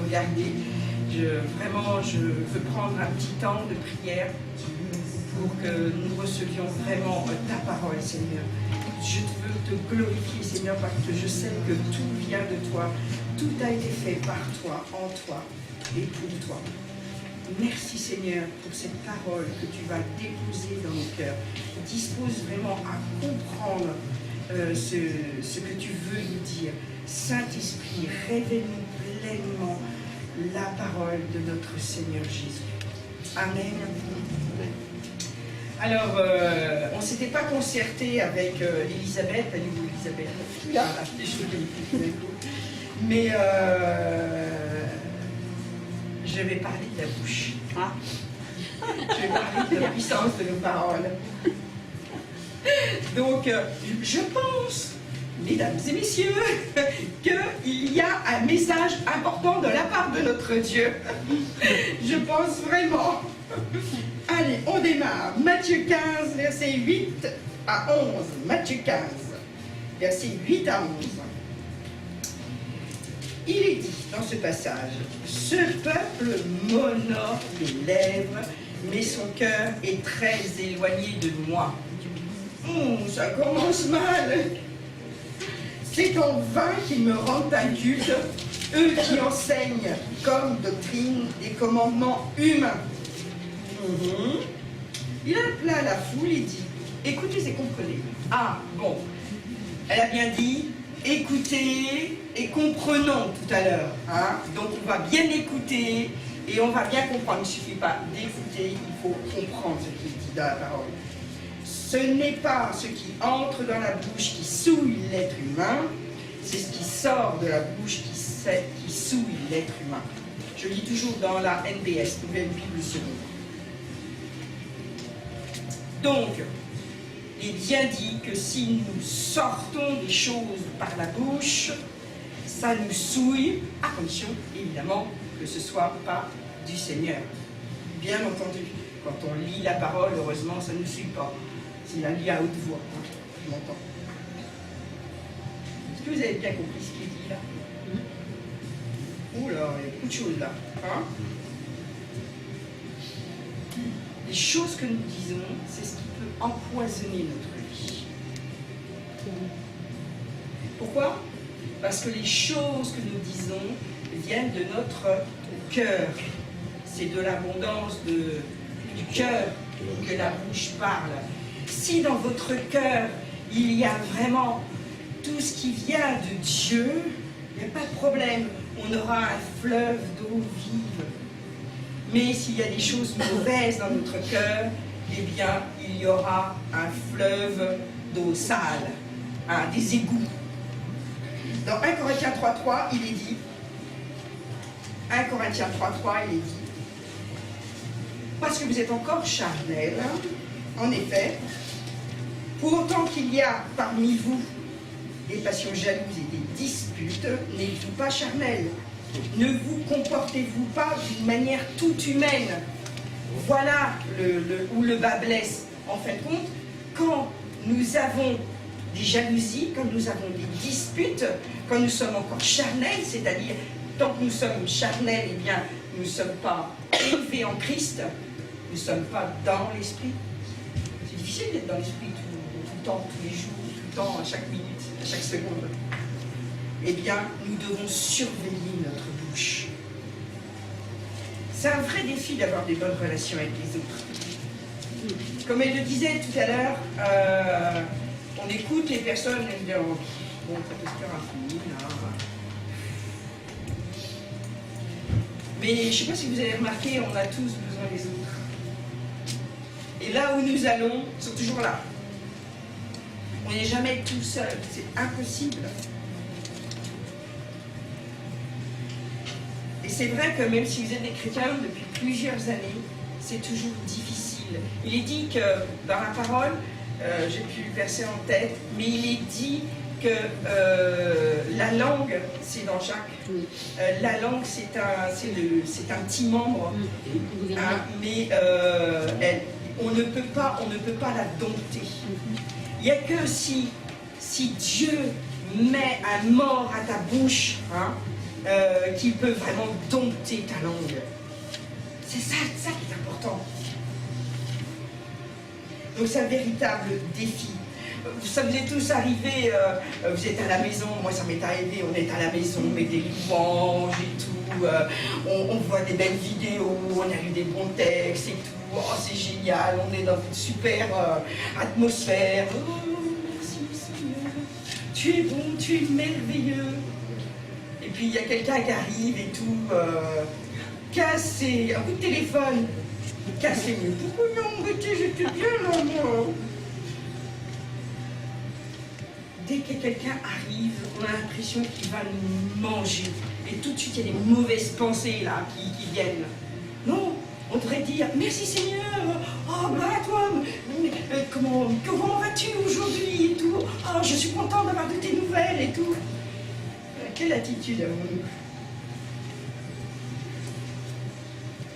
regarder. Vraiment, je veux prendre un petit temps de prière pour que nous recevions vraiment ta parole, Seigneur. Je veux te glorifier, Seigneur, parce que je sais que tout vient de toi. Tout a été fait par toi, en toi et pour toi. Merci, Seigneur, pour cette parole que tu vas déposer dans nos cœurs. Dispose vraiment à comprendre ce que tu veux nous dire. Saint-Esprit, révèle-nous pleinement la parole de notre Seigneur Jésus. Amen. Alors, on ne s'était pas concerté avec Elisabeth, elle est où Elisabeth? Là, les cheveux de mais je vais parler de la bouche. Hein? Je vais parler de la puissance de nos paroles. Donc, je pense, mesdames et messieurs, qu'il y a un message important de la part de notre Dieu. Je pense vraiment. Allez, on démarre. Matthieu 15, versets 8 à 11. Matthieu 15, versets 8 à 11. Il est dit dans ce passage, « Ce peuple m'honore les lèvres, mais son cœur est très éloigné de moi. » Ça commence mal. C'est en vain qu'ils me rendent inculte, eux qui enseignent comme doctrine des commandements humains. Il appela la foule et dit, écoutez et comprenez. Ah, bon, elle a bien dit, écoutez et comprenons tout à l'heure. Hein? Donc on va bien écouter et on va bien comprendre. Il ne suffit pas d'écouter, il faut comprendre ce qui est dit dans la parole. Ce n'est pas ce qui entre dans la bouche qui souille l'être humain, c'est ce qui sort de la bouche qui souille l'être humain. Je lis toujours dans la NBS, Nouvelle Bible Seconde. Donc, il est bien dit que si nous sortons des choses par la bouche, ça nous souille, à condition, évidemment, que ce ne soit pas du Seigneur. Bien entendu, quand on lit la parole, heureusement, ça ne nous suit pas. C'est la lit à haute voix, hein, je m'entends. Est-ce que vous avez bien compris ce qui est dit là? Ouh là, il y a beaucoup de choses là. Hein? Les choses que nous disons, c'est ce qui peut empoisonner notre vie. Pourquoi? Parce que les choses que nous disons viennent de notre cœur. C'est de l'abondance du cœur que la bouche parle. Si dans votre cœur, il y a vraiment tout ce qui vient de Dieu, il n'y a pas de problème. On aura un fleuve d'eau vive. Mais s'il y a des choses mauvaises dans notre cœur, eh bien, il y aura un fleuve d'eau sale, hein, des égouts. Dans 1 Corinthiens 3.3, il est dit, 1 Corinthiens 3.3, il est dit, parce que vous êtes encore charnel, en effet, pour autant qu'il y a parmi vous des passions jalouses et des disputes, n'êtes-vous pas charnel? Ne vous comportez-vous pas d'une manière toute humaine? Voilà où le bas blesse. En fin de compte, quand nous avons des jalousies, quand nous avons des disputes, quand nous sommes encore charnels, c'est-à-dire tant que nous sommes charnels, eh bien, nous ne sommes pas élevés en Christ, nous ne sommes pas dans l'esprit. C'est difficile d'être dans l'esprit tout le temps, tous les jours, tout le temps, à chaque minute, à chaque seconde. Eh bien, nous devons surveiller notre bouche. C'est un vrai défi d'avoir des bonnes relations avec les autres. Comme elle le disait tout à l'heure, on écoute les personnes et on dit bon, ça peut se faire un fini, là. Mais je ne sais pas si vous avez remarqué, on a tous besoin des autres. Et là où nous allons, ils sont toujours là. On n'est jamais tout seul, c'est impossible. Et c'est vrai que même si vous êtes des chrétiens depuis plusieurs années, c'est toujours difficile. Il est dit que dans la parole, j'ai plus le verset en tête, mais il est dit que la langue, c'est dans Jacques, la langue c'est un petit membre, hein, mais on ne peut pas la dompter. Il n'y a que si Dieu met un mort à ta bouche, hein, qui peut vraiment dompter ta langue. C'est ça qui est important. Donc c'est un véritable défi. Ça vous est tous arrivé, vous êtes à la maison, moi ça m'est arrivé, on est à la maison, on met des louanges et tout, on voit des belles vidéos, on a lu des bons textes et tout, oh c'est génial, on est dans une super atmosphère. Oh, merci Seigneur, tu es bon, tu es merveilleux. Et puis il y a quelqu'un qui arrive et tout, cassé, un coup de téléphone, cassé, mais pourquoi non, j'étais bien là, moi. Dès que quelqu'un arrive, on a l'impression qu'il va nous manger. Et tout de suite, il y a des mauvaises pensées là qui viennent. Non, on devrait dire merci Seigneur, oh bah toi, comment vas-tu aujourd'hui et tout, oh je suis content d'avoir de tes nouvelles et tout. Quelle attitude avons-nous?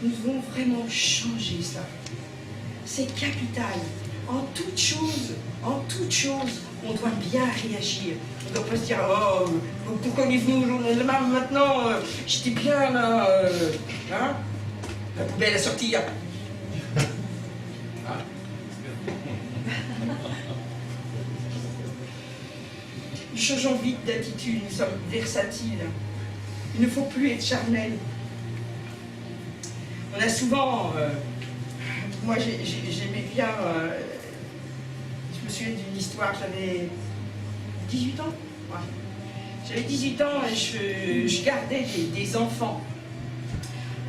Nous devons vraiment changer ça. C'est capital. En toute chose, on doit bien réagir. On ne doit pas se dire, oh, pourquoi il est venu aujourd'hui, maintenant, j'étais bien là, hein? La poubelle à sortir. Nous changeons vite d'attitude, nous sommes versatiles. Il ne faut plus être charnel. On a souvent, moi j'aimais bien, je me souviens d'une histoire, j'avais 18 ans. Ouais. J'avais 18 ans et je gardais des enfants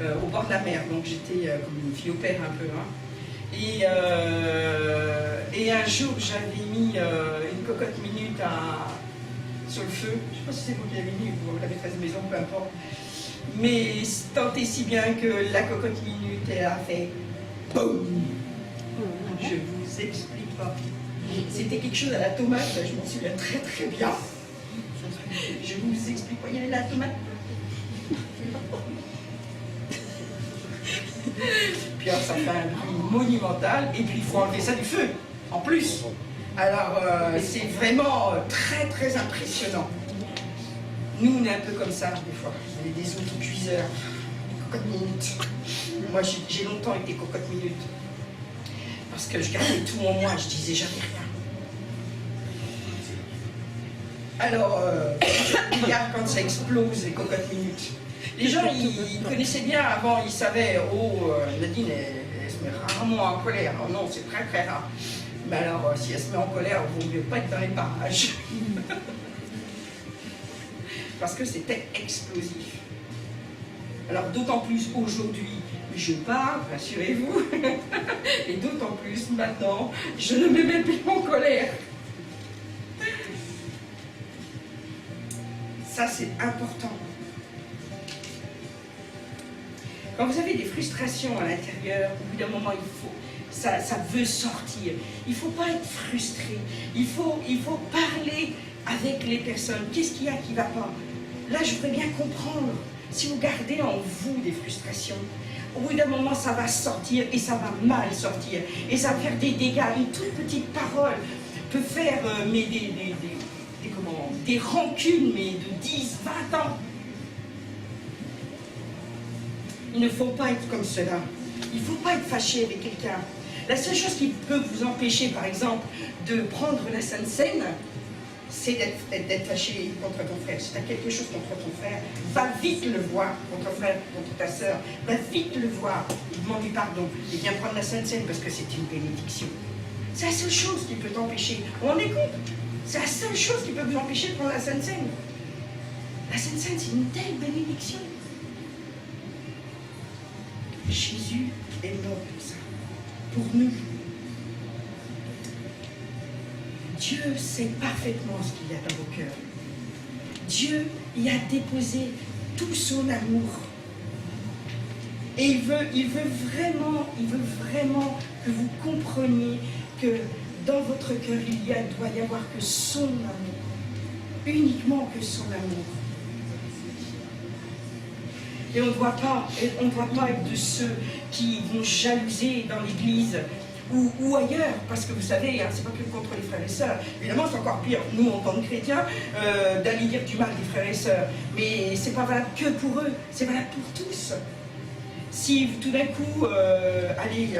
au bord de la mer, donc j'étais comme une fille au père un peu. Hein. Et un jour j'avais mis une cocotte minute sur le feu, je ne sais pas si c'est vous qui l'avez mis ou vous l'avez fait à la maison, peu importe. Mais tant et si bien que la cocotte minute, elle a fait boum. Je vous explique pas. C'était quelque chose à la tomate, je m'en souviens très très bien. Je vous explique pas, il y avait la tomate. Puis alors, ça fait un bruit monumental, et puis il faut enlever ça du feu, en plus. Alors, c'est vraiment très très impressionnant. Nous, on est un peu comme ça, des fois. On est des autocuiseurs. Cocotte minute. Moi, j'ai longtemps été cocotte minute. Parce que je gardais tout en moi, je disais jamais rien. Alors, regarde quand ça explose, les cocottes minutes. Les gens, ils connaissaient bien avant, ils savaient, oh, Nadine, elle se met rarement en colère. Oh, non, c'est très très rare. Mais alors, si elle se met en colère, il vaut mieux pas être dans les parages. Parce que c'était explosif. Alors d'autant plus aujourd'hui, je parle, rassurez-vous, et d'autant plus maintenant, je ne me mets plus en colère. Ça, c'est important. Quand vous avez des frustrations à l'intérieur, au bout d'un moment, ça veut sortir. Il ne faut pas être frustré. Il faut parler avec les personnes. Qu'est-ce qu'il y a qui ne va pas? Là, je voudrais bien comprendre. Si vous gardez en vous des frustrations, au bout d'un moment, ça va sortir et ça va mal sortir. Et ça va faire des dégâts. Une toute petite parole peut faire des rancunes, mais de 10, 20 ans. Il ne faut pas être comme cela. Il ne faut pas être fâché avec quelqu'un. La seule chose qui peut vous empêcher, par exemple, de prendre la Sainte Seine, c'est d'être fâché contre ton frère. Si tu as quelque chose contre ton frère, va vite le voir, contre ton frère, contre ta soeur, va vite le voir, demande-lui pardon, et viens prendre la Sainte Seine parce que c'est une bénédiction. C'est la seule chose qui peut t'empêcher. Vous vous rendez compte? C'est la seule chose qui peut vous empêcher de prendre la Sainte Seine. La Sainte Seine, c'est une telle bénédiction. Jésus est mort pour ça, pour nous. Dieu sait parfaitement ce qu'il y a dans vos cœurs. Dieu y a déposé tout son amour. Et il veut vraiment que vous compreniez que dans votre cœur, doit y avoir que son amour. Uniquement que son amour. Et on ne doit pas être de ceux qui vont jalouser dans l'église ou ailleurs, parce que vous savez, hein, c'est pas que contre les frères et sœurs. Évidemment, c'est encore pire, nous, en tant que chrétiens, d'aller dire du mal des frères et sœurs. Mais c'est pas valable que pour eux, c'est valable pour tous. Si tout d'un coup, allez,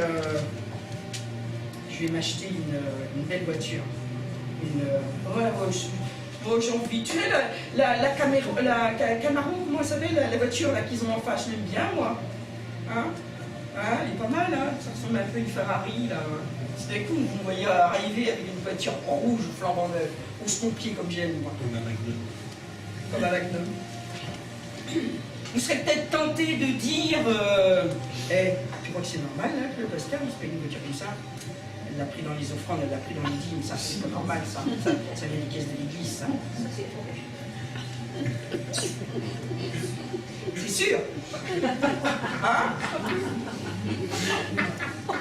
je vais m'acheter une belle voiture. J'ai envie. Tu sais, la Camaro, comment elle s'appelle, la voiture là qu'ils ont en face, je l'aime bien, moi. Hein? Hein, elle est pas mal, hein? Ça ressemble un peu à une Ferrari, là. C'est d'un coup, vous me voyez arriver avec une voiture rouge, flambant neuve, rouge pompier, comme j'aime, moi. Comme un Magnum. Comme un Magnum. Vous serez peut-être tenté de dire tu crois que c'est normal, hein, que le pasteur il se paye une voiture comme ça? Elle l'a pris dans les offrandes, elle l'a pris dans les dîmes, ça c'est pas normal, ça vient des caisses de l'église, ça. C'est sûr. Hein?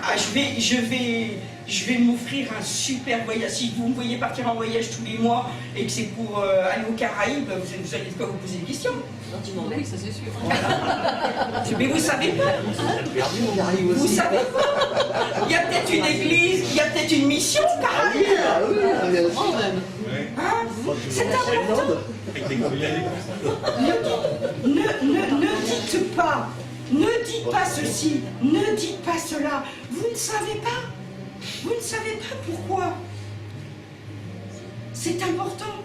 Ah, je vais m'offrir un super voyage. Si vous me voyez partir en voyage tous les mois et que c'est pour aller aux Caraïbes, vous allez pas vous poser des questions. Oui, ça c'est sûr. Mais vous savez pas. Vous savez pas. Il y a peut-être une église, il y a peut-être une mission aux Caraïbes. Hein? C'est important. Ne dites pas ceci, ne dites pas cela. Vous ne savez pas. Vous ne savez pas pourquoi. C'est important.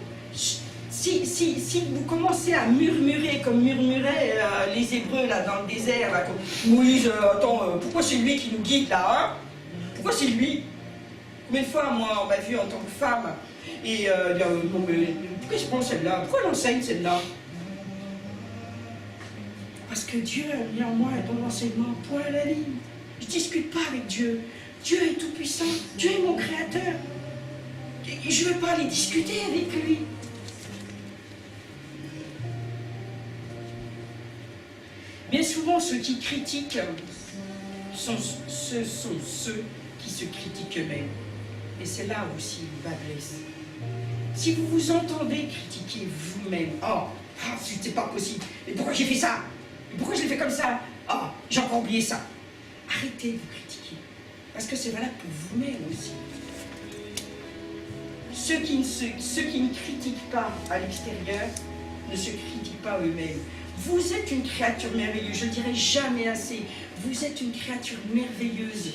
Si vous commencez à murmurer comme murmuraient les Hébreux là, dans le désert, là, comme Moïse, attends, pourquoi c'est lui qui nous guide là, hein? Pourquoi c'est lui? Combien de fois, moi, on m'a vu en tant que femme, et non, mais pourquoi je prends celle-là? Pourquoi elle enseigne celle-là? Parce que Dieu a mis en moi un bon enseignement, point à la ligne. Je ne discute pas avec Dieu. Dieu est tout puissant, Dieu est mon créateur. Et je ne veux pas aller discuter avec lui. Bien souvent, ceux qui critiquent ce sont ceux qui se critiquent eux-mêmes. Et c'est là aussi le bas blesse. Si vous vous entendez critiquer vous-même, c'est pas possible, mais pourquoi j'ai fait ça? Mais pourquoi je l'ai fait comme ça? J'ai encore oublié ça. Arrêtez de vous critiquer, parce que c'est valable pour vous-même aussi. Ceux qui ne critiquent pas à l'extérieur ne se critiquent pas eux-mêmes. Vous êtes une créature merveilleuse, je ne dirai jamais assez. Vous êtes une créature merveilleuse.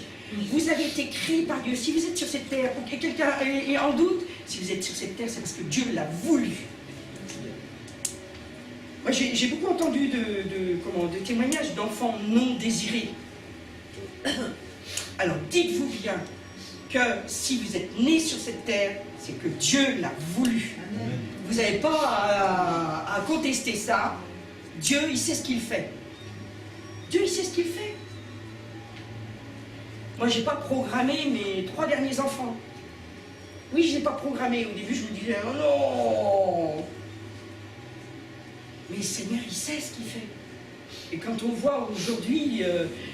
Vous avez été créé par Dieu. Si vous êtes sur cette terre, pour que quelqu'un est en doute, si vous êtes sur cette terre, c'est parce que Dieu l'a voulu. Moi, j'ai beaucoup entendu de témoignages d'enfants non désirés. Alors, dites-vous bien que si vous êtes né sur cette terre, c'est que Dieu l'a voulu. Vous n'avez pas à contester ça. Dieu, il sait ce qu'il fait. Dieu, il sait ce qu'il fait. Moi, je n'ai pas programmé mes 3 derniers enfants. Oui, je n'ai pas programmé. Au début, je me disais, oh non. Mais le Seigneur, il sait ce qu'il fait. Et quand on voit aujourd'hui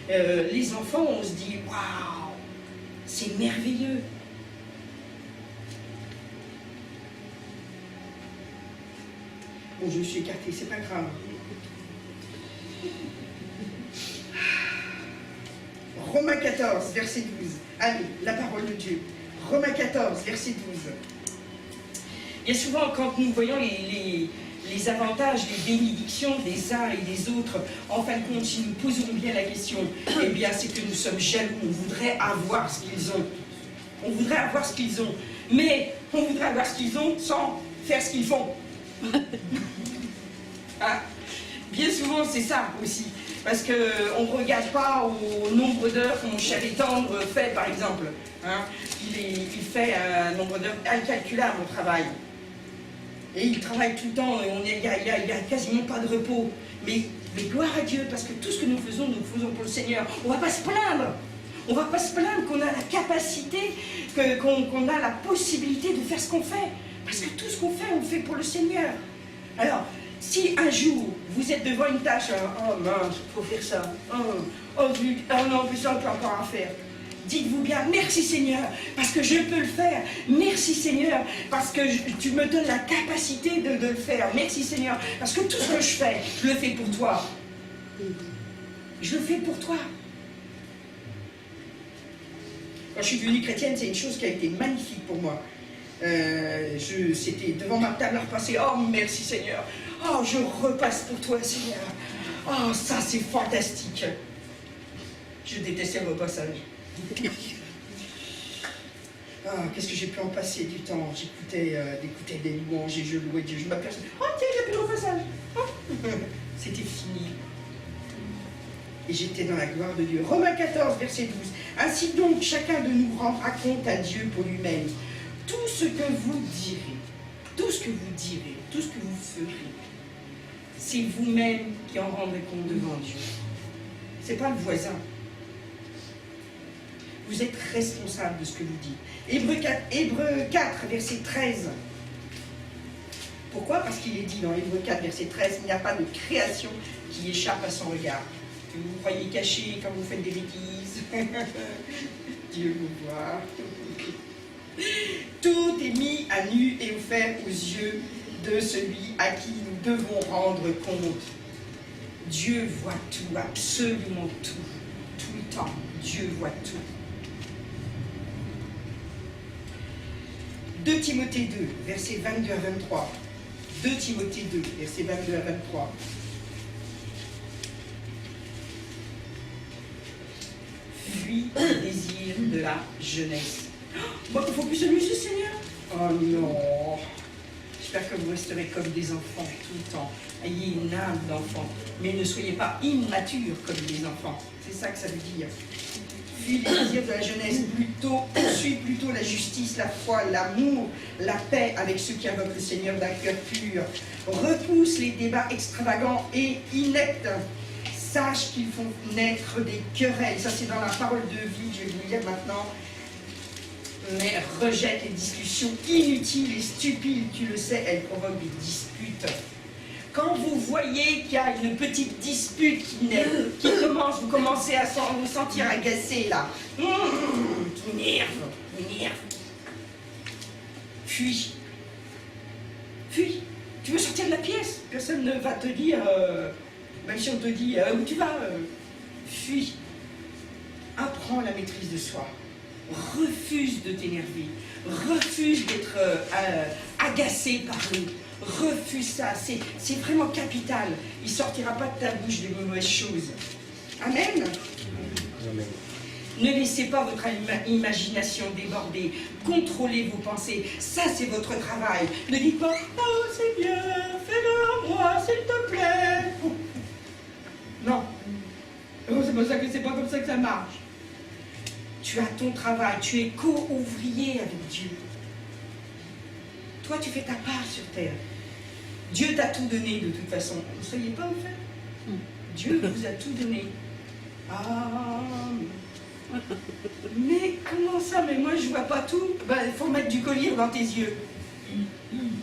les enfants, on se dit, waouh, c'est merveilleux. Bon, je me suis écartée, c'est pas grave. Romains 14, verset 12. Allez, la parole de Dieu. Romains 14, verset 12. Bien souvent, quand nous voyons les avantages, les bénédictions des uns et des autres, en fin de compte, si nous posons bien la question, eh bien, c'est que nous sommes jaloux. On voudrait avoir ce qu'ils ont. On voudrait avoir ce qu'ils ont. Mais on voudrait avoir ce qu'ils ont sans faire ce qu'ils font. Ah, bien souvent, c'est ça aussi. Parce qu'on ne regarde pas au nombre d'heures que mon cher et tendre fait, par exemple. Hein. Il fait un nombre d'heures incalculable au travail. Et il travaille tout le temps, et il n'y a quasiment pas de repos. Mais gloire à Dieu, parce que tout ce que nous faisons pour le Seigneur. On ne va pas se plaindre. On ne va pas se plaindre qu'on a la capacité, qu'on a la possibilité de faire ce qu'on fait. Parce que tout ce qu'on fait, on le fait pour le Seigneur. Alors, si un jour, vous êtes devant une tâche, oh mince, il faut faire ça, oh non, plus ça, on peut encore en faire. Dites-vous bien, merci Seigneur, parce que je peux le faire. Merci Seigneur, parce que tu me donnes la capacité de le faire. Merci Seigneur, parce que tout ce que je fais, je le fais pour toi. Je le fais pour toi. Quand je suis devenue chrétienne, c'est une chose qui a été magnifique pour moi. C'était devant ma table à repasser. Oh, merci Seigneur. Oh, je repasse pour toi, Seigneur. Oh, ça, c'est fantastique. Je détestais le repassage. Ah, qu'est-ce que j'ai pu en passer du temps. J'écoutais des louanges et je louais Dieu. Je m'aperçois. Oh, tiens, il n'y a plus de repassage. Oh. C'était fini. Et j'étais dans la gloire de Dieu. Romains 14, verset 12. Ainsi donc, chacun de nous rendra compte à Dieu pour lui-même. Tout ce que vous direz, tout ce que vous direz, tout ce que vous ferez, c'est vous-même qui en rendrez compte devant Dieu. Ce n'est pas le voisin. Vous êtes responsable de ce que vous dites. Hébreux 4, verset 13. Pourquoi? Parce qu'il est dit dans Hébreux 4, verset 13, il n'y a pas de création qui échappe à son regard. Que vous croyez caché quand vous faites des bêtises. Dieu vous voit. Tout est mis à nu et offert aux yeux de celui à qui nous devons rendre compte. Dieu voit tout, absolument tout, tout le temps. Dieu voit tout. 2 Timothée 2, versets 22 à 23. 2 Timothée 2, versets 22 à 23. Fuis le désir de la jeunesse. Moi, il ne faut plus se muser, Seigneur. Oh non. J'espère que vous resterez comme des enfants tout le temps. Ayez une âme d'enfant. Mais ne soyez pas immatures comme des enfants. C'est ça que ça veut dire. Fuis les désirs de la jeunesse, poursuis plutôt la justice, la foi, l'amour, la paix avec ceux qui invoquent le Seigneur d'un cœur pur. Repousse les débats extravagants et ineptes. Sache qu'ils font naître des querelles. Ça, c'est dans la parole de vie, je vais vous lire maintenant. Mais rejette les discussions inutiles et stupides. Tu le sais, elles provoquent des disputes. Quand vous voyez qu'il y a une petite dispute qui commence, vous commencez à vous sentir agacé là. Qui m'énerve. Fuis. Fuis. Tu veux sortir de la pièce. Personne ne va te dire, même si on te dit où tu vas. Fuis. Apprends la maîtrise de soi. Refuse de t'énerver. Refuse d'être agacé par eux. Refuse ça, c'est vraiment capital. Il ne sortira pas de ta bouche de mauvaises choses. Amen. Amen. Ne laissez pas votre imagination déborder. Contrôlez vos pensées. Ça, c'est votre travail. Ne dites pas « Oh, c'est bien, fais-le à moi, s'il te plaît. » Non. Oh, c'est pas comme ça que ça marche. Tu as ton travail. Tu es co-ouvrier avec Dieu. Toi, tu fais ta part sur terre. Dieu t'a tout donné de toute façon. Ne soyez pas au fait. Dieu vous a tout donné. Ah, mais comment ça? Mais moi, je vois pas tout. Ben, il faut mettre du collier dans tes yeux.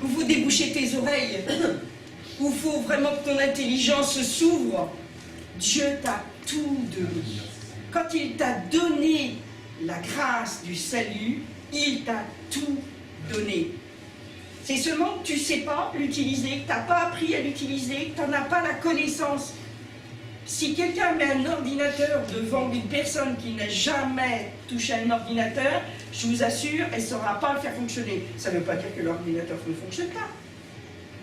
Ou faut déboucher tes oreilles. Ou il faut vraiment que ton intelligence s'ouvre. Dieu t'a tout donné. Quand il t'a donné la grâce du salut, il t'a tout donné. C'est seulement que tu ne sais pas l'utiliser, que tu n'as pas appris à l'utiliser, que tu n'en as pas la connaissance. Si quelqu'un met un ordinateur devant une personne qui n'a jamais touché à un ordinateur, je vous assure, elle ne saura pas le faire fonctionner. Ça ne veut pas dire que l'ordinateur ne fonctionne pas.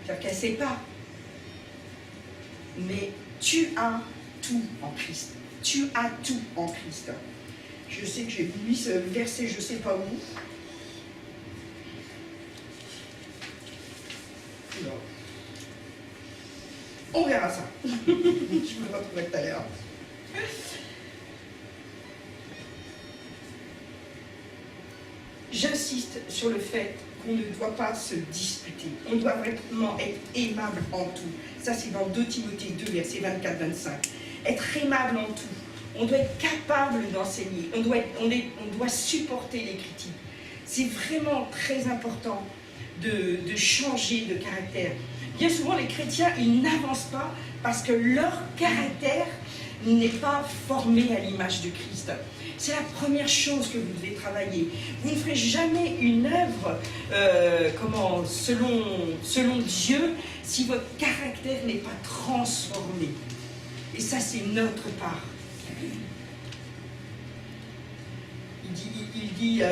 C'est-à-dire qu'elle ne sait pas. Mais tu as tout en Christ. Tu as tout en Christ. Je sais que j'ai mis ce verset, je ne sais pas où. On verra ça. Je me retrouverai tout à l'heure. J'insiste sur le fait qu'on ne doit pas se disputer. On doit vraiment être aimable en tout. Ça, c'est dans 2 Timothée 2, versets 24-25. Être aimable en tout. On doit être capable d'enseigner. On doit supporter les critiques. C'est vraiment très important de changer de caractère. Bien souvent, les chrétiens, ils n'avancent pas parce que leur caractère n'est pas formé à l'image de Christ. C'est la première chose que vous devez travailler. Vous ne ferez jamais une œuvre selon Dieu si votre caractère n'est pas transformé. Et ça, c'est notre part. il dit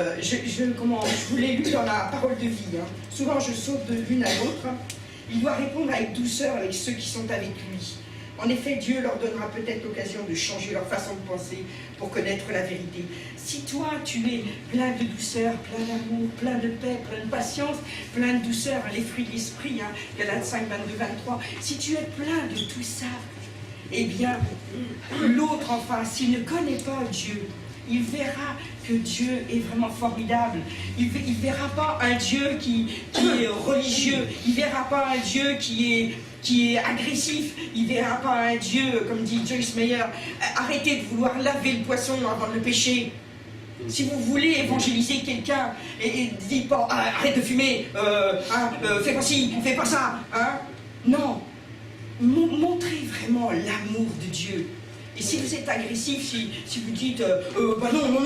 comment, je vous l'ai lu dans la parole de vie, hein. Souvent je saute de l'une à l'autre. Il doit répondre avec douceur avec ceux qui sont avec lui. En effet, Dieu leur donnera peut-être l'occasion de changer leur façon de penser pour connaître la vérité. Si toi, tu es plein de douceur, plein d'amour, plein de paix, plein de patience, plein de douceur, les fruits de l'esprit, hein, Galates 5, 22, 23, si tu es plein de tout ça, eh bien, l'autre en face, s'il ne connaît pas Dieu, il verra que Dieu est vraiment formidable. Il ne verra pas un Dieu qui est religieux. Il ne verra pas un Dieu qui est agressif. Il ne verra pas un Dieu, comme dit Joyce Meyer, arrêtez de vouloir laver le poisson avant de le pêcher. Si vous voulez évangéliser quelqu'un et dites pas arrête de fumer, fais pas ci, fais pas ça, hein. Non. Montrez vraiment l'amour de Dieu. Et si vous êtes agressif, si vous dites bah non,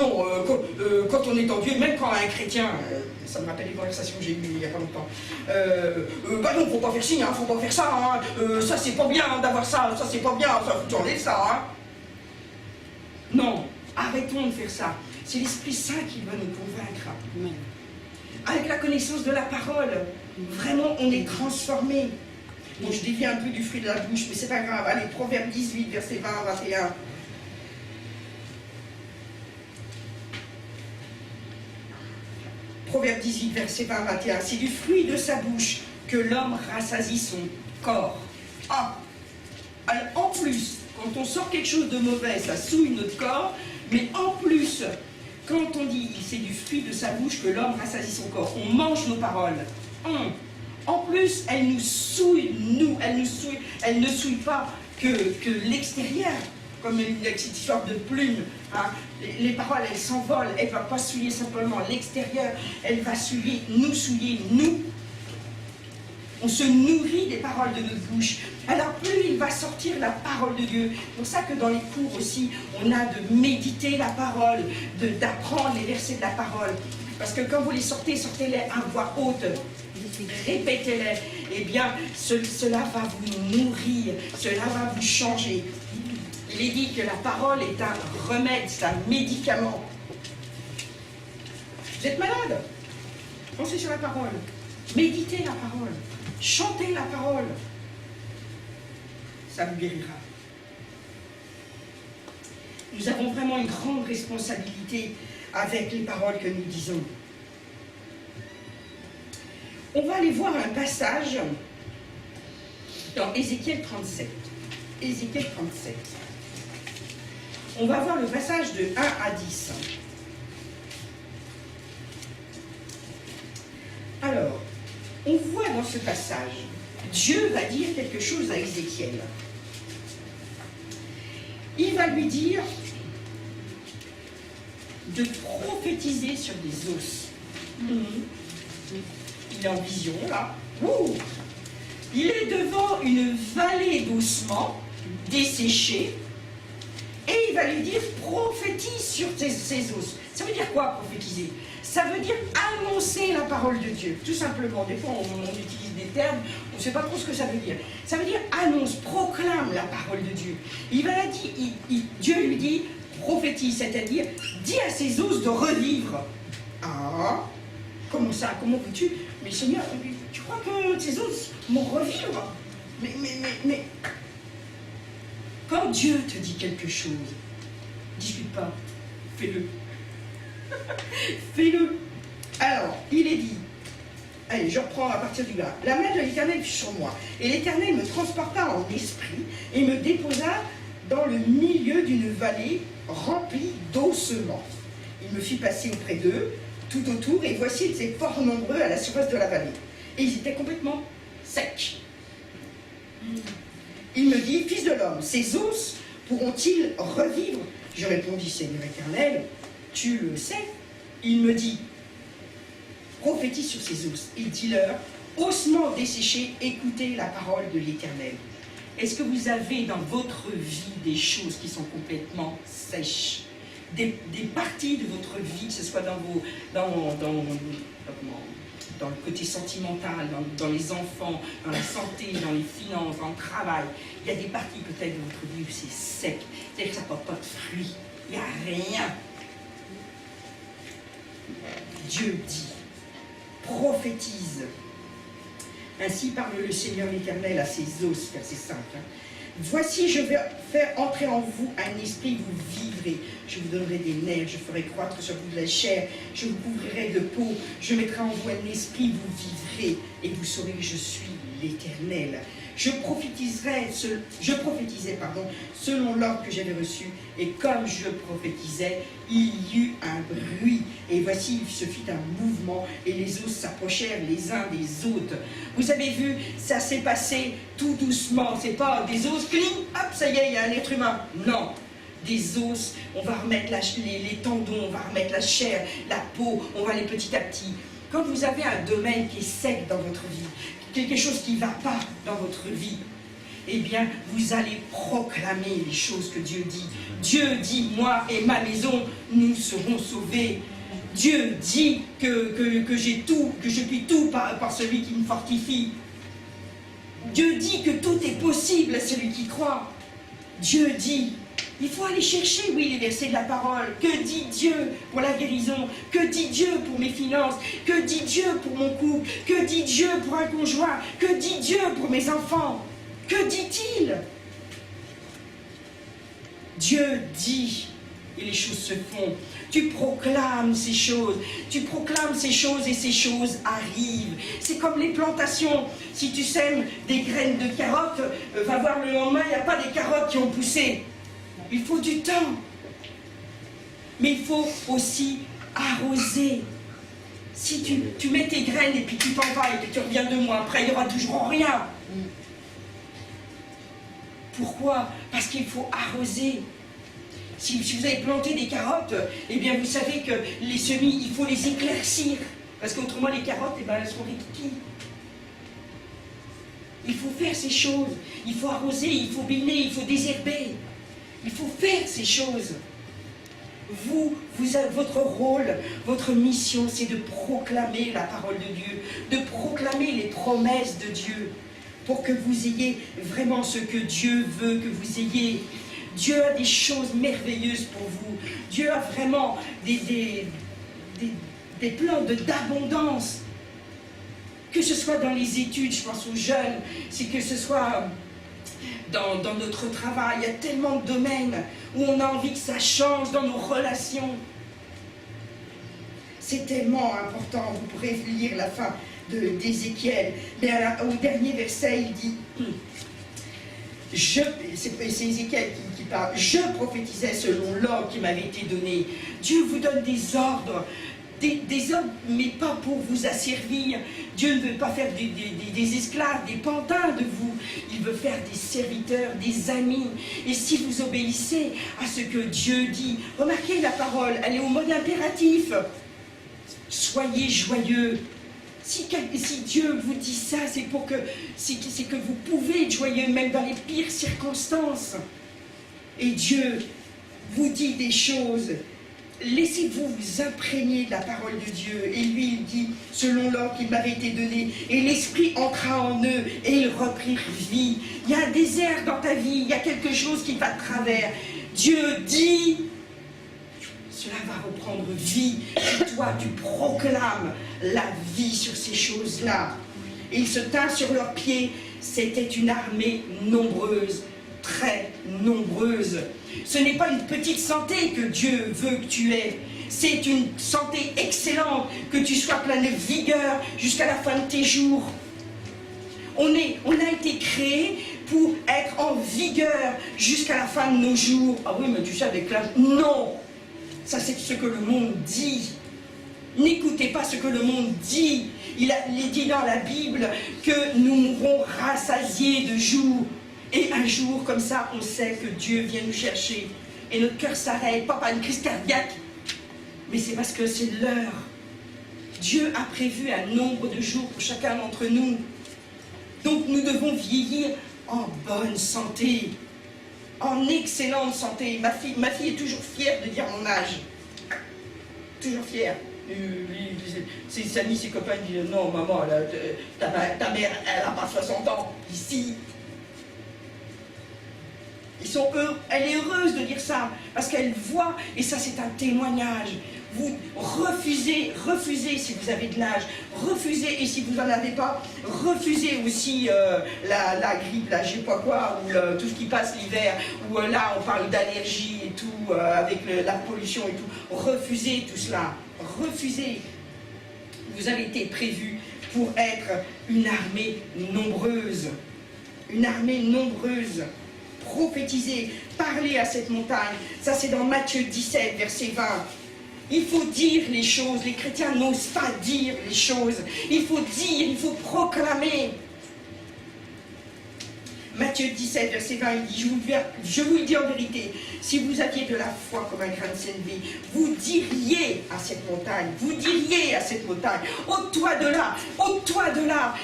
quand on est en Dieu, même quand un chrétien, ça me rappelle les conversations que j'ai eues il n'y a pas longtemps, bah non, faut pas faire ci, hein, faut pas faire ça, hein, ça c'est pas bien d'avoir ça c'est pas bien, ça faut enlever ça, hein. Non, arrêtons de faire ça. C'est l'Esprit Saint qui va nous convaincre. Avec la connaissance de la parole, vraiment on est transformé. Bon, je dévie un peu du fruit de la bouche, mais c'est pas grave. Allez, Proverbe 18, versets 20 à 21. Proverbe 18, verset 20 à 21. C'est du fruit de sa bouche que l'homme rassasie son corps. Ah, alors, en plus, quand on sort quelque chose de mauvais, ça souille notre corps, mais en plus, quand on dit c'est du fruit de sa bouche que l'homme rassasie son corps, on mange nos paroles. En plus, elle nous souille, elle ne souille pas que l'extérieur, comme une petite sorte de plume. Hein. Les paroles, elles s'envolent, elle ne va pas souiller simplement l'extérieur, elle va souiller, nous. On se nourrit des paroles de notre bouche. Alors plus il va sortir la parole de Dieu. C'est pour ça que dans les cours aussi, on a de méditer la parole, d'apprendre les versets de la parole. Parce que quand vous les sortez, sortez-les à voix haute. Répétez-les. Eh bien, cela va vous nourrir, cela va vous changer. Il est dit que la parole est un remède, c'est un médicament. Vous êtes malade? Pensez sur la parole. Méditez la parole. Chantez la parole. Ça vous guérira. Nous avons vraiment une grande responsabilité avec les paroles que nous disons. On va aller voir un passage dans Ézéchiel 37. Ézéchiel 37. On va voir le passage de 1 à 10. Alors, on voit dans ce passage, Dieu va dire quelque chose à Ézéchiel. Il va lui dire de prophétiser sur des os. Il est en vision, là. Il est devant une vallée d'ossements desséchés et il va lui dire prophétise sur ces os. Ça veut dire quoi, prophétiser? Ça veut dire annoncer la parole de Dieu, tout simplement. Des fois, on utilise des termes, on ne sait pas trop ce que ça veut dire. Ça veut dire annonce, proclame la parole de Dieu. Dieu lui dit prophétise, c'est-à-dire dis à ces os de revivre. Ah, comment ça? Comment veux-tu? Mais Seigneur, tu crois que ces os vont revivre? Mais quand Dieu te dit quelque chose, discute pas, fais-le. Fais-le. Alors, il est dit, allez, je reprends à partir du bas. La main de l'Éternel fut sur moi, et l'Éternel me transporta en esprit, et me déposa dans le milieu d'une vallée remplie d'ossements. Il me fit passer auprès d'eux, tout autour, et voici, ils étaient fort nombreux à la surface de la vallée. Et ils étaient complètement secs. Il me dit, fils de l'homme, ces os pourront-ils revivre? Je répondis, Seigneur éternel, tu le sais. Il me dit, prophétise sur ces os. Il dit-leur, ossements desséchés, écoutez la parole de l'Éternel. Est-ce que vous avez dans votre vie des choses qui sont complètement sèches? Des parties de votre vie, que ce soit dans le côté sentimental, dans les enfants, dans la santé, dans les finances, dans le travail. Il y a des parties peut-être de votre vie où c'est sec, c'est-à-dire que ça ne porte pas de fruits, il n'y a rien. Dieu dit, prophétise. Ainsi parle le Seigneur l'Éternel à ses os, verset 5. Voici, je vais faire entrer en vous un esprit, vous vivrez. Je vous donnerai des nerfs, je ferai croître sur vous de la chair, je vous couvrirai de peau, je mettrai en vous un esprit, vous vivrez, et vous saurez que je suis l'Éternel. Je prophétisais, selon l'ordre que j'avais reçu, et comme je prophétisais, il y eut un bruit, et voici, il se fit un mouvement, et les os s'approchèrent les uns des autres. Vous avez vu, ça s'est passé tout doucement, c'est pas des os, cling, hop, ça y est, il y a un être humain. Non, des os, on va remettre les tendons, on va remettre la chair, la peau, on va aller petit à petit. Quand vous avez un domaine qui est sec dans votre vie, quelque chose qui ne va pas dans votre vie, eh bien, vous allez proclamer les choses que Dieu dit. Dieu dit, moi et ma maison, nous serons sauvés. Dieu dit que j'ai tout, que je puis tout par celui qui me fortifie. Dieu dit que tout est possible à celui qui croit. Dieu dit, il faut aller chercher, oui, les versets de la parole. Que dit Dieu pour la guérison? Que dit Dieu pour mes finances? Que dit Dieu pour mon couple? Que dit Dieu pour un conjoint? Que dit Dieu pour mes enfants? Que dit-il? Dieu dit, et les choses se font. Tu proclames ces choses et ces choses arrivent. C'est comme les plantations. Si tu sèmes des graines de carottes, va voir le lendemain, il n'y a pas des carottes qui ont poussé. Il faut du temps. Mais il faut aussi arroser. Si tu mets tes graines et puis tu t'en vas et puis tu reviens 2 mois après, il n'y aura toujours rien. Pourquoi? Parce qu'il faut arroser. Si vous avez planté des carottes, eh bien vous savez que les semis, il faut les éclaircir. Parce qu'autrement les carottes, eh bien, elles seront riquiques. Il faut faire ces choses. Il faut arroser, il faut biner, il faut désherber. Il faut faire ces choses. Votre rôle, votre mission, c'est de proclamer la parole de Dieu, de proclamer les promesses de Dieu, pour que vous ayez vraiment ce que Dieu veut que vous ayez. Dieu a des choses merveilleuses pour vous. Dieu a vraiment des plans d'abondance. Que ce soit dans les études, je pense aux jeunes, c'est que ce soit dans notre travail, il y a tellement de domaines où on a envie que ça change dans nos relations. C'est tellement important, vous pourrez lire la fin d'Ézéchiel, mais au dernier verset, il dit, c'est Ézéchiel qui parle, je prophétisais selon l'ordre qui m'avait été donné. Dieu vous donne des ordres, des ordres, mais pas pour vous asservir. Dieu ne veut pas faire des esclaves, des pantins de vous. Il veut faire des serviteurs, des amis. Et si vous obéissez à ce que Dieu dit, remarquez la parole, elle est au mode impératif. Soyez joyeux. Si Dieu vous dit ça, c'est que vous pouvez être joyeux même dans les pires circonstances. Et Dieu vous dit des choses. Laissez-vous vous imprégner de la parole de Dieu. Et lui, il dit, selon l'ordre qui m'avait été donné, et l'Esprit entra en eux, et ils reprirent vie. Il y a un désert dans ta vie, il y a quelque chose qui va de travers. Dieu dit, cela va reprendre vie. Et toi, tu proclames la vie sur ces choses-là. Et ils se tinrent sur leurs pieds. C'était une armée nombreuse, très nombreuse. Ce n'est pas une petite santé que Dieu veut que tu aies. C'est une santé excellente, que tu sois plein de vigueur jusqu'à la fin de tes jours. On a été créé pour être en vigueur jusqu'à la fin de nos jours. Ah oui, mais tu sais, avec l'âge... Non! Ça, c'est ce que le monde dit. N'écoutez pas ce que le monde dit. Il est dit dans la Bible que nous mourrons rassasiés de jours. Et un jour, comme ça, on sait que Dieu vient nous chercher. Et notre cœur s'arrête, pas par une crise cardiaque, mais c'est parce que c'est l'heure. Dieu a prévu un nombre de jours pour chacun d'entre nous. Donc nous devons vieillir en bonne santé, en excellente santé. Ma fille est toujours fière de dire mon âge. Toujours fière. Ses amis, ses copains disent non, maman, ta mère, elle n'a pas 60 ans. Ici. Elle est heureuse de dire ça, parce qu'elle voit, et ça c'est un témoignage, Vous refusez si vous avez de l'âge, refusez, et si vous n'en avez pas, refusez aussi la grippe, la je sais pas quoi, ou tout ce qui passe l'hiver, où là on parle d'allergie et tout, avec la pollution et tout. Refusez tout cela, refusez. Vous avez été prévu pour être une armée nombreuse. Une armée nombreuse. Prophétisez, parlez à cette montagne. Ça c'est dans Matthieu 17, verset 20. Il faut dire les choses. Les chrétiens n'osent pas dire les choses. Il faut dire, il faut proclamer. Matthieu 17, verset 20, il dit, je vous le dis en vérité, si vous aviez de la foi comme un grain de sénévé, vous diriez à cette montagne, ôte-toi de là, ôte-toi de là.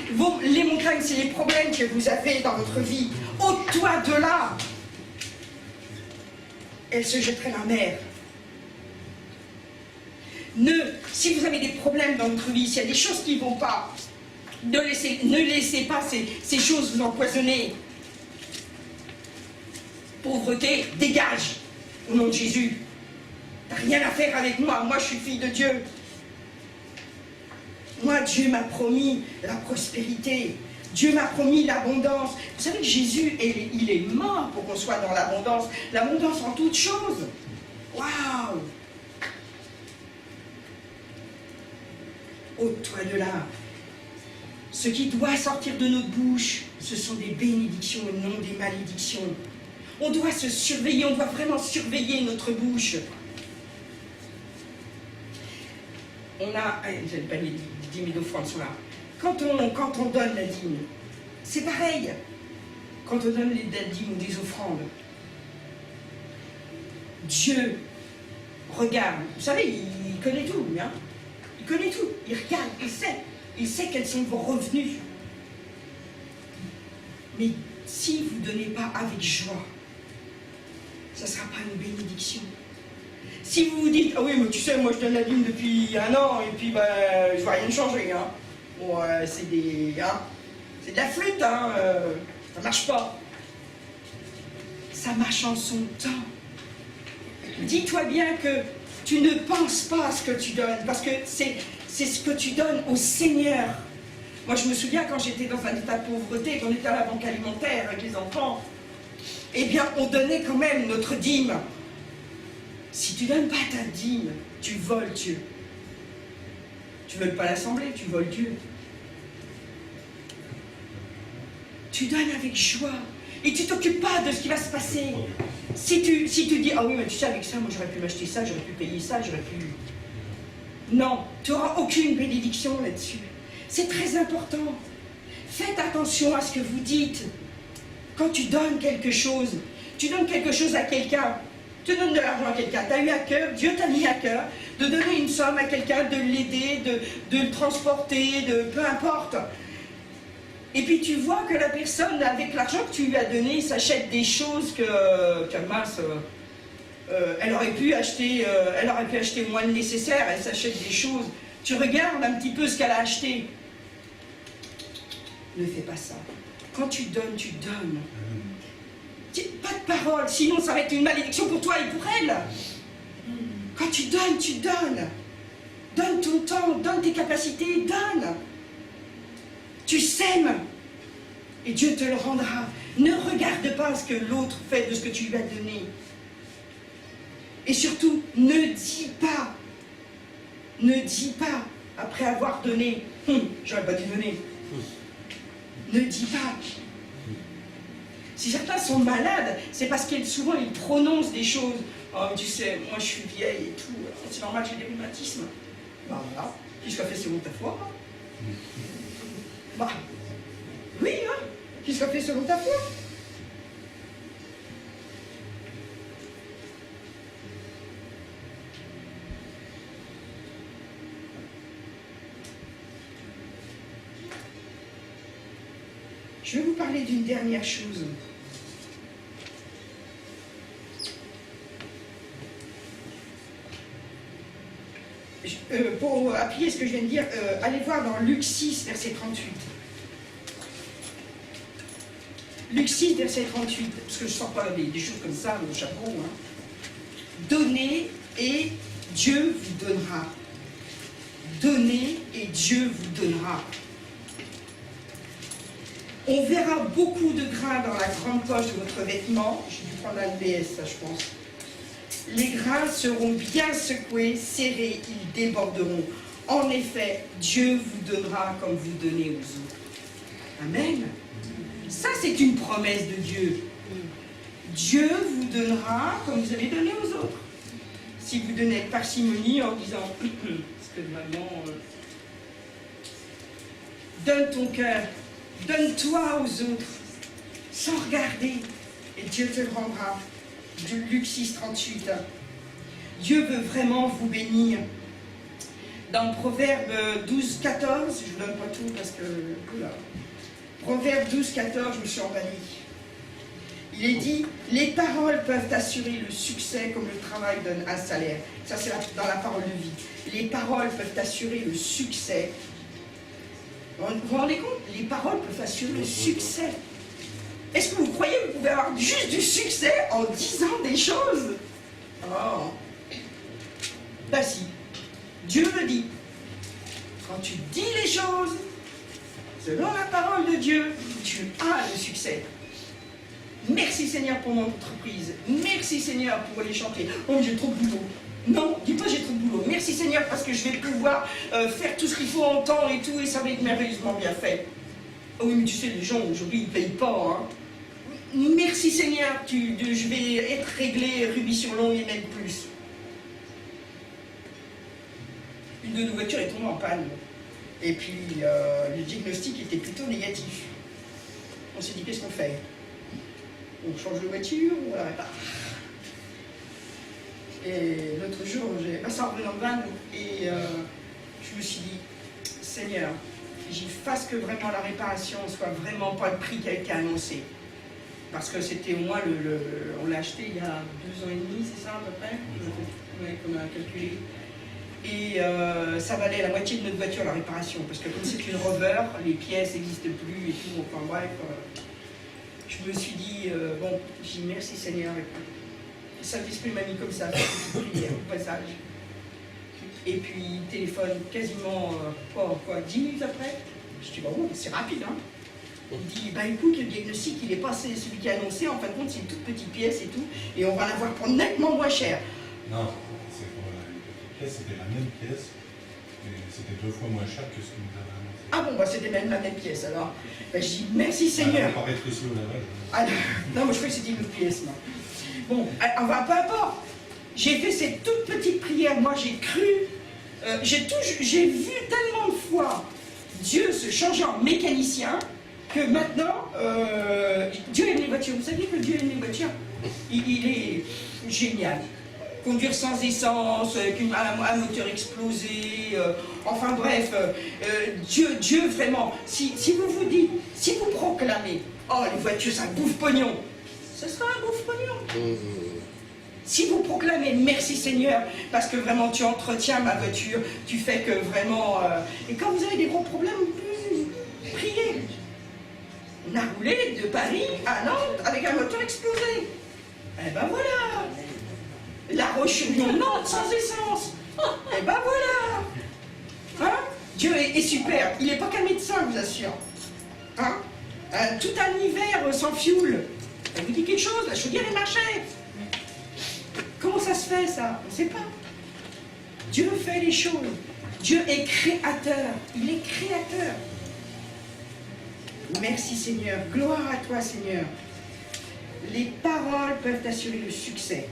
Les montagnes, c'est les problèmes que vous avez dans votre vie. Ôte-toi de là. Elle se jetterait dans la mer. Si vous avez des problèmes dans votre vie, s'il y a des choses qui ne vont pas, ne laissez pas ces choses vous empoisonner. Pauvreté, dégage, au nom de Jésus. T'as rien à faire avec moi, moi je suis fille de Dieu. Moi, Dieu m'a promis la prospérité. Dieu m'a promis l'abondance. Vous savez que Jésus, il est mort pour qu'on soit dans l'abondance. L'abondance en toutes choses. Waouh! Ôte-toi de là. Ce qui doit sortir de notre bouche, ce sont des bénédictions et non des malédictions. On doit se surveiller, on doit vraiment surveiller notre bouche. On a, je n'ai pas les dîmes et d'offrandes sont là. Quand on donne la dîme, c'est pareil. Quand on donne la dîme ou des offrandes, Dieu regarde. Vous savez, il connaît tout, hein? Il connaît tout. Il regarde, il sait quels sont vos revenus. Mais si vous ne donnez pas avec joie, ça ne sera pas une bénédiction. Si vous vous dites, ah oui, mais tu sais, moi je donne la dîme depuis 1 an, et puis ben, je ne vois rien changer. Hein. Bon, c'est de la flûte, hein, ça ne marche pas. Ça marche en son temps. Dis-toi bien que tu ne penses pas à ce que tu donnes, parce que c'est ce que tu donnes au Seigneur. Moi je me souviens quand j'étais dans un état de pauvreté, qu'on était à la banque alimentaire avec les enfants, eh bien, on donnait quand même notre dîme. Si tu ne donnes pas ta dîme, tu voles Dieu. Tu ne veux pas l'assembler, tu voles Dieu. Tu donnes avec joie. Et tu ne t'occupes pas de ce qui va se passer. Si tu dis, ah oui, mais tu sais, avec ça, moi j'aurais pu m'acheter ça, j'aurais pu payer ça, j'aurais pu... Non, tu n'auras aucune bénédiction là-dessus. C'est très important. Faites attention à ce que vous dites. Quand tu donnes quelque chose à quelqu'un, tu donnes de l'argent à quelqu'un, tu as eu à cœur, Dieu t'a mis à cœur de donner une somme à quelqu'un, de l'aider, de le transporter, peu importe. Et puis tu vois que la personne, avec l'argent que tu lui as donné, s'achète des choses que mince, elle aurait pu acheter moins de nécessaire, elle s'achète des choses. Tu regardes un petit peu ce qu'elle a acheté. Ne fais pas ça. Quand tu donnes, tu donnes. Pas de parole, sinon ça va être une malédiction pour toi et pour elle. Quand tu donnes, tu donnes. Donne ton temps, donne tes capacités, donne. Tu sèmes et Dieu te le rendra. Ne regarde pas ce que l'autre fait de ce que tu lui as donné. Et surtout, ne dis pas, après avoir donné, j'aurais pas dû donner. Ne dis pas. Si certains sont malades, c'est parce qu'ils souvent ils prononcent des choses. Oh, tu sais, moi je suis vieille et tout, c'est normal, j'ai des rhumatismes. Bah voilà, qu'est-ce qu'a fait selon ta foi? Bah, oui, hein, qu'est-ce qu'a fait selon ta foi? Je vais vous parler d'une dernière chose. Pour appuyer ce que je viens de dire, allez voir dans Luc 6, verset 38. Luc 6, verset 38, parce que je ne sors pas des choses comme ça, mon chapeau. Hein. Donnez et Dieu vous donnera. Donnez et Dieu vous donnera. On verra beaucoup de grains dans la grande poche de votre vêtement. J'ai dû prendre l'ABS, ça je pense. Les grains seront bien secoués, serrés, ils déborderont. En effet, Dieu vous donnera comme vous donnez aux autres. Amen. Ça, c'est une promesse de Dieu. Dieu vous donnera comme vous avez donné aux autres. Si vous donnez avec parcimonie en disant, parce que vraiment, donne ton cœur, donne-toi aux autres, sans regarder, et Dieu te le rendra. De Luc 6, 38. Dieu veut vraiment vous bénir. Dans Proverbe 12, 14, je ne vous donne pas tout parce que... Oula. Proverbe 12, 14, je me suis emballée. Il est dit, les paroles peuvent assurer le succès comme le travail donne un salaire. Ça, c'est dans la parole de vie. Les paroles peuvent assurer le succès. Vous vous rendez compte? Les paroles peuvent assurer le succès. Est-ce que vous croyez que vous pouvez avoir juste du succès en disant des choses? Oh. Ben si. Dieu le dit. Quand tu dis les choses, selon la parole de Dieu, tu as le succès. Merci Seigneur pour mon entreprise. Merci Seigneur pour les chantiers. Oh, j'ai trop de boulot. Non, dis pas j'ai trop de boulot. Merci Seigneur parce que je vais pouvoir faire tout ce qu'il faut en temps et tout et ça va être merveilleusement bien fait. Oh oui, mais tu sais, les gens aujourd'hui, ils ne payent pas. Hein. Merci Seigneur, je vais être réglé rubis sur l'ongle et même plus. Une de nos voitures est tombée en panne. Et puis, le diagnostic était plutôt négatif. On s'est dit, qu'est-ce qu'on fait? On change de voiture ou on la répare? Et l'autre jour, j'ai passé en venant de van et je me suis dit, Seigneur, j'y fasse que vraiment la réparation soit vraiment pas le prix qui a été annoncé. Parce que c'était au moins on l'a acheté il y a 2 ans et demi, c'est ça à peu près? Oui, comme on a calculé. Et ça valait la moitié de notre voiture la réparation. Parce que comme c'est une rover, les pièces n'existent plus et tout. Enfin bref, je me suis dit, bon, j'ai dit merci Seigneur. Le Saint-Esprit m'a mis comme ça, prière au passage. Et puis téléphone quasiment, 10 minutes après. Je dis, bon, c'est rapide, hein. Il dit, bah écoute, le diagnostic, il est pas celui qui est annoncé, en fin de compte, c'est une toute petite pièce et tout, et on va l'avoir pour nettement moins cher. Non, c'est pour la petite pièce, c'était la même pièce, mais c'était 2 fois moins cher que ce que nous avons annoncé. Ah bon, bah c'était même la même pièce, alors. Bah, je dis, merci Seigneur. On va pas rétrécir au lavage. Ah, non, moi je crois que c'était une autre pièce, moi. Bon, enfin, peu importe. J'ai fait cette toute petite prière, moi j'ai cru, j'ai vu tellement de fois Dieu se changer en mécanicien, que maintenant, Dieu aime les voitures. Vous savez que Dieu aime les voitures? Il est génial. Conduire sans essence, avec un moteur explosé, enfin bref, Dieu vraiment, si vous vous dites, si vous proclamez, oh les voitures ça bouffe pognon, ce sera un bouffe pognon. Si vous proclamez merci Seigneur, parce que vraiment tu entretiens ma voiture, tu fais que vraiment, et quand vous avez des gros problèmes, priez. On a roulé de Paris à Nantes avec un moteur explosé. Eh ben voilà. La Roche-sur-Yon, Nantes sans essence. Eh ben voilà. Hein? Dieu est super. Il n'est pas qu'un médecin, je vous assure. Hein? Tout un hiver sans fioul. Ça vous dit quelque chose? La chaudière est marchée. Comment ça se fait ça? On ne sait pas. Dieu fait les choses. Dieu est créateur. Il est créateur. Merci Seigneur, gloire à toi Seigneur. Les paroles peuvent assurer le succès.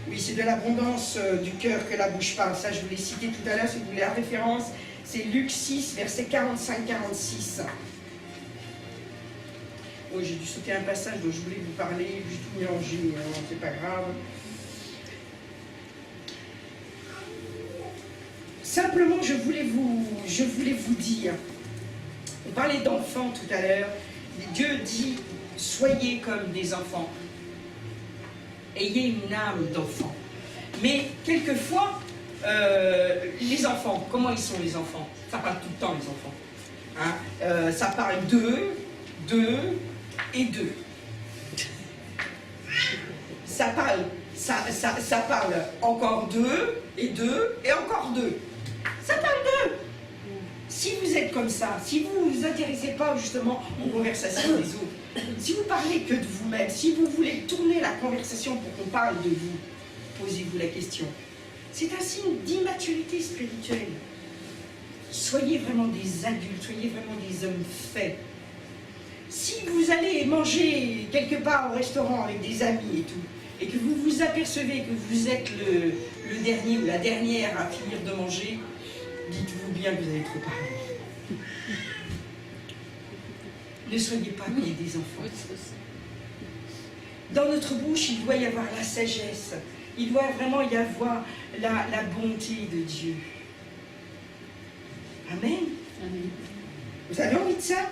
Oui, c'est de l'abondance du cœur que la bouche parle. Ça, je vous l'ai cité tout à l'heure, si vous voulez la référence. C'est Luc 6, verset 45-46. Oh, j'ai dû sauter un passage dont je voulais vous parler, j'ai tout mélangé, c'est pas grave. Simplement, je voulais vous dire, on parlait d'enfants tout à l'heure, Dieu dit, soyez comme des enfants, ayez une âme d'enfant. Mais quelquefois, les enfants, comment ils sont les enfants? Ça parle tout le temps les enfants. Hein? Ça parle d'eux et d'eux. Ça parle ça parle encore d'eux, et encore d'eux. Ça parle d'eux. Si vous êtes comme ça, si vous ne vous intéressez pas justement aux conversations des autres, si vous parlez que de vous-même, si vous voulez tourner la conversation pour qu'on parle de vous, posez-vous la question. C'est un signe d'immaturité spirituelle. Soyez vraiment des adultes, soyez vraiment des hommes faits. Si vous allez manger quelque part au restaurant avec des amis et tout, et que vous vous apercevez que vous êtes le dernier ou la dernière à finir de manger, dites-vous bien que vous avez trop parlé. Ne soyez pas comme des enfants. Dans notre bouche, il doit y avoir la sagesse. Il doit vraiment y avoir la bonté de Dieu. Amen. Amen. Vous avez envie de ça?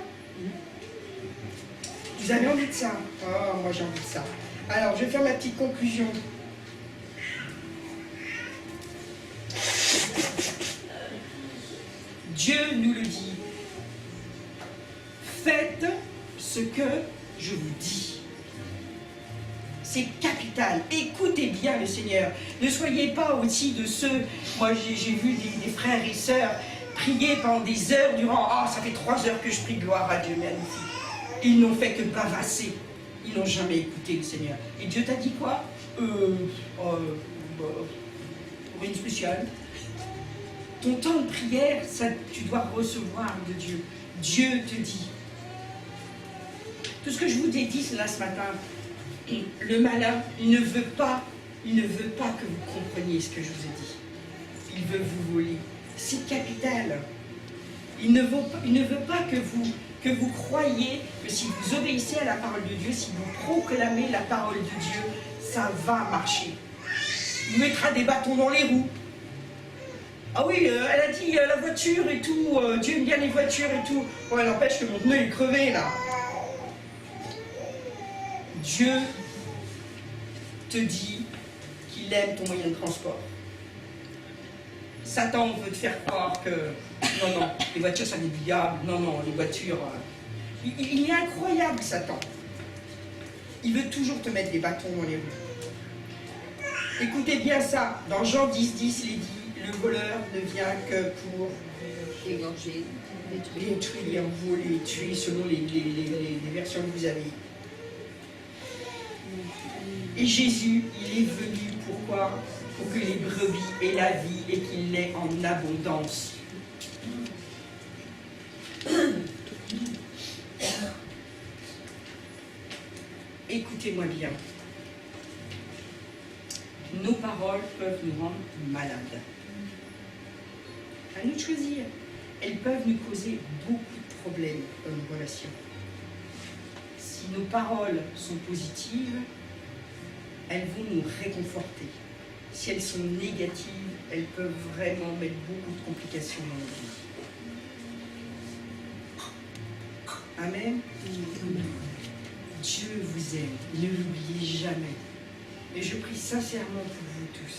Vous avez envie de ça? Oh, moi j'ai envie de ça. Alors, je vais faire ma petite conclusion. Dieu nous le dit. Faites ce que je vous dis. C'est capital. Écoutez bien le Seigneur. Ne soyez pas aussi de ceux... Moi, j'ai vu des frères et sœurs prier pendant des heures durant... Ah, ça fait 3 heures que je prie, gloire à Dieu, magnifique. Ils n'ont fait que bavasser. Ils n'ont jamais écouté le Seigneur. Et Dieu t'a dit quoi? Rien de spécial. Ton temps de prière, ça, tu dois recevoir de Dieu. Dieu te dit. Tout ce que je vous ai dit là ce matin, le malin, il ne veut pas que vous compreniez ce que je vous ai dit. Il veut vous voler. C'est capital. Il ne veut pas que vous croyiez que si vous obéissez à la parole de Dieu, si vous proclamez la parole de Dieu, ça va marcher. Il mettra des bâtons dans les roues. Ah oui, elle a dit la voiture et tout, Dieu aime bien les voitures et tout. Bon, elle empêche que mon pneu est crevé là. Dieu te dit qu'il aime ton moyen de transport. Satan veut te faire croire que non, les voitures ça vient du diable, non, les voitures... Il est incroyable, Satan. Il veut toujours te mettre des bâtons dans les roues. Écoutez bien ça, dans Jean 10,10, il est dit, le voleur ne vient que pour Égorger, détruire, voler, tuer, selon les versions que vous avez. Et Jésus, il est venu, pourquoi? Pour que les brebis aient la vie et qu'il l'ait en abondance. Écoutez-moi bien. Nos paroles peuvent nous rendre malades. À nous de choisir. Elles peuvent nous causer beaucoup de problèmes dans nos relations. Si nos paroles sont positives, elles vont nous réconforter. Si elles sont négatives, elles peuvent vraiment mettre beaucoup de complications dans notre vie. Amen. Dieu vous aime, ne l'oubliez jamais. Et je prie sincèrement pour vous tous,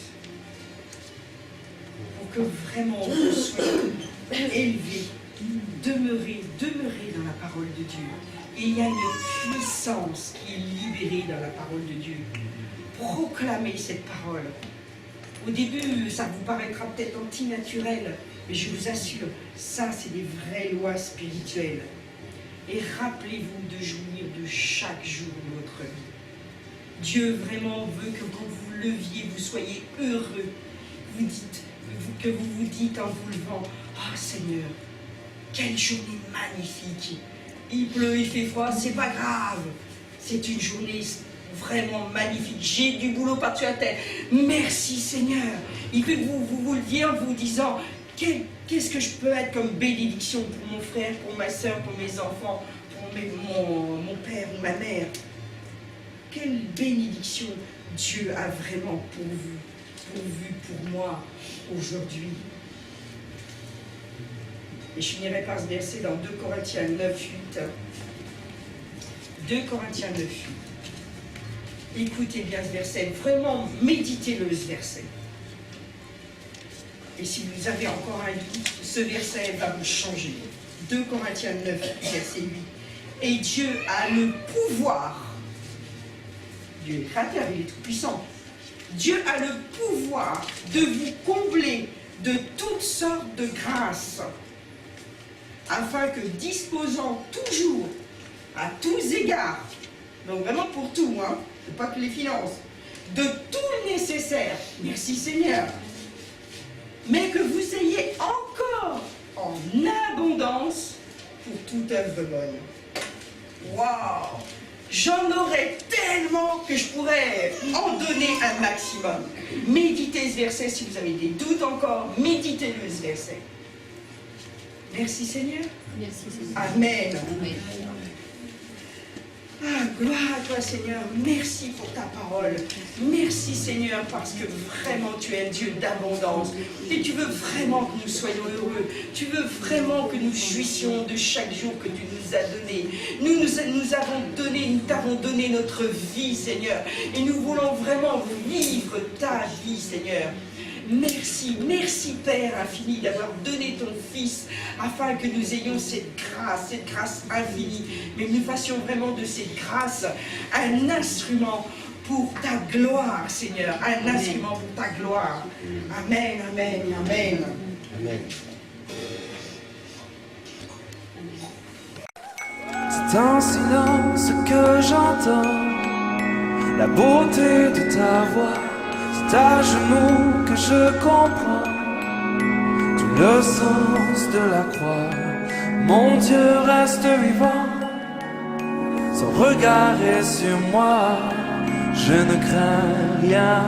pour que vraiment vous soyez élevés, demeurez dans la parole de Dieu. Et il y a une puissance qui est libérée dans la parole de Dieu. Proclamez cette parole. Au début, ça vous paraîtra peut-être antinaturel, mais je vous assure, ça c'est des vraies lois spirituelles. Et rappelez-vous de jouir de chaque jour de votre vie. Dieu vraiment veut que quand vous leviez, vous soyez heureux. Que vous vous dites en vous levant, « Ah Seigneur, quelle journée magnifique. Il pleut, il fait froid, c'est pas grave. C'est une journée vraiment magnifique. J'ai du boulot par-dessus la tête. Merci Seigneur. » Il veut que vous le dites en vous disant, qu'est-ce que je peux être comme bénédiction pour mon frère, pour ma soeur, pour mes enfants, pour mon père ou ma mère? Quelle bénédiction Dieu a vraiment pour vous, pourvu pour moi aujourd'hui. Et je finirai par ce verset dans 2 Corinthiens 9, 8. 2 Corinthiens 9, 8. Écoutez bien ce verset, vraiment méditez-le ce verset. Et si vous avez encore un doute, ce verset va vous changer. 2 Corinthiens 9, verset 8. Et Dieu a le pouvoir, Dieu est créateur, il est tout puissant, Dieu a le pouvoir de vous combler de toutes sortes de grâces, afin que disposant toujours, à tous égards, donc vraiment pour tout, hein, c'est pas que les finances, de tout le nécessaire, merci Seigneur, mais que vous ayez encore en abondance pour toute œuvre bonne. Waouh! J'en aurais tellement que je pourrais en donner un maximum. Méditez ce verset si vous avez des doutes encore, méditez-le ce verset. Merci Seigneur. Merci, Seigneur. Amen. Amen. Ah, gloire à toi Seigneur, merci pour ta parole. Merci Seigneur parce que vraiment tu es un Dieu d'abondance. Et tu veux vraiment que nous soyons heureux. Tu veux vraiment que nous jouissions de chaque jour que tu nous as donné. Nous t'avons donné notre vie Seigneur. Et nous voulons vraiment vivre ta vie Seigneur. Merci, merci Père infini d'avoir donné ton Fils afin que nous ayons cette grâce infinie, mais que nous fassions vraiment de cette grâce un instrument pour ta gloire Seigneur, un instrument pour ta gloire. Amen, amen, amen. Amen. C'est en silence que j'entends la beauté de ta voix. C'est à genoux que je comprends tout le sens de la croix. Mon Dieu reste vivant, son regard est sur moi. Je ne crains rien.